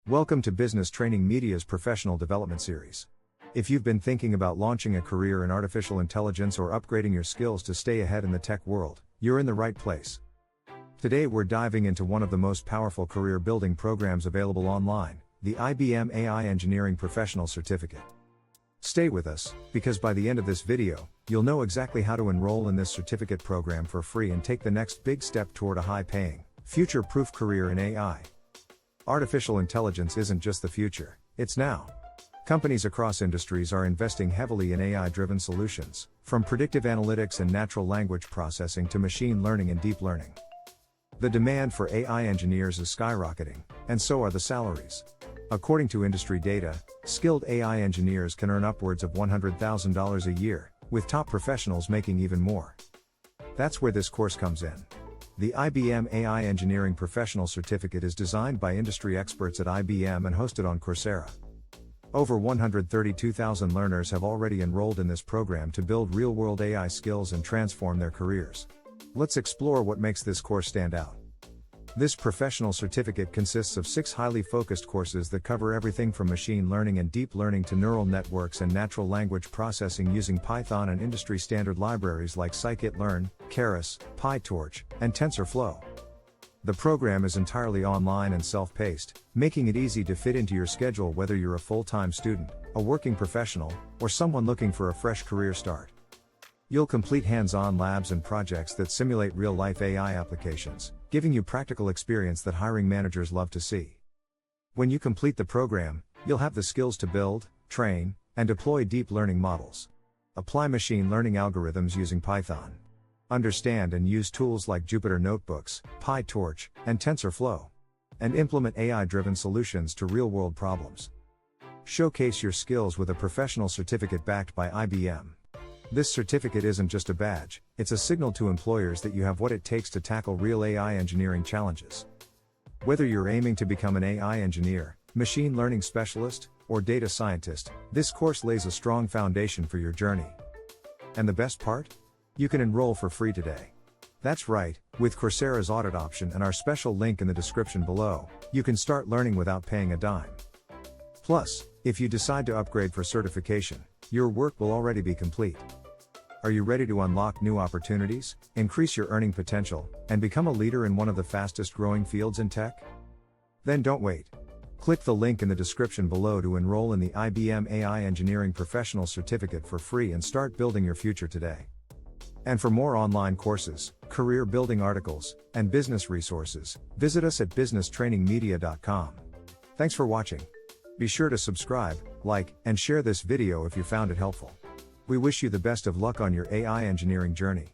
Welcome to Business Training Media's professional development series. If you've been thinking about launching a career in artificial intelligence or upgrading your skills to stay ahead in the tech world, you're in the right place. Today we're diving into one of the most powerful career building programs available online, the IBM AI Engineering Professional Certificate. Stay with us, because by the end of this video, you'll know exactly how to enroll in this certificate program for free and take the next big step toward a high-paying, future-proof career in AI. Artificial intelligence isn't just the future, it's now. Companies across industries are investing heavily in AI-driven solutions, from predictive analytics and natural language processing to machine learning and deep learning. The demand for AI engineers is skyrocketing, and so are the salaries. According to industry data, skilled AI engineers can earn upwards of $100,000 a year, with top professionals making even more. That's where this course comes in. The IBM AI Engineering Professional Certificate is designed by industry experts at IBM and hosted on Coursera. Over 132,000 learners have already enrolled in this program to build real-world AI skills and transform their careers. Let's explore what makes this course stand out. This professional certificate consists of 6 highly focused courses that cover everything from machine learning and deep learning to neural networks and natural language processing using Python and industry standard libraries like scikit-learn, Keras, PyTorch, and TensorFlow. The program is entirely online and self-paced, making it easy to fit into your schedule whether you're a full-time student, a working professional, or someone looking for a fresh career start. You'll complete hands-on labs and projects that simulate real-life AI applications, giving you practical experience that hiring managers love to see. When you complete the program, you'll have the skills to build, train, and deploy deep learning models. Apply machine learning algorithms using Python. Understand and use tools like Jupyter Notebooks, PyTorch, and TensorFlow. And implement AI-driven solutions to real-world problems. Showcase your skills with a professional certificate backed by IBM. This certificate isn't just a badge, it's a signal to employers that you have what it takes to tackle real AI engineering challenges. Whether you're aiming to become an AI engineer, machine learning specialist, or data scientist, this course lays a strong foundation for your journey. And the best part? You can enroll for free today. That's right, with Coursera's audit option and our special link in the description below, you can start learning without paying a dime. Plus, if you decide to upgrade for certification, your work will already be complete. Are you ready to unlock new opportunities, increase your earning potential, and become a leader in one of the fastest growing fields in tech? Then don't wait. Click the link in the description below to enroll in the IBM AI Engineering Professional Certificate for free and start building your future today. And for more online courses, career building articles, and business resources, visit us at businesstrainingmedia.com. Thanks for watching. Be sure to subscribe, like, and share this video if you found it helpful. We wish you the best of luck on your AI engineering journey.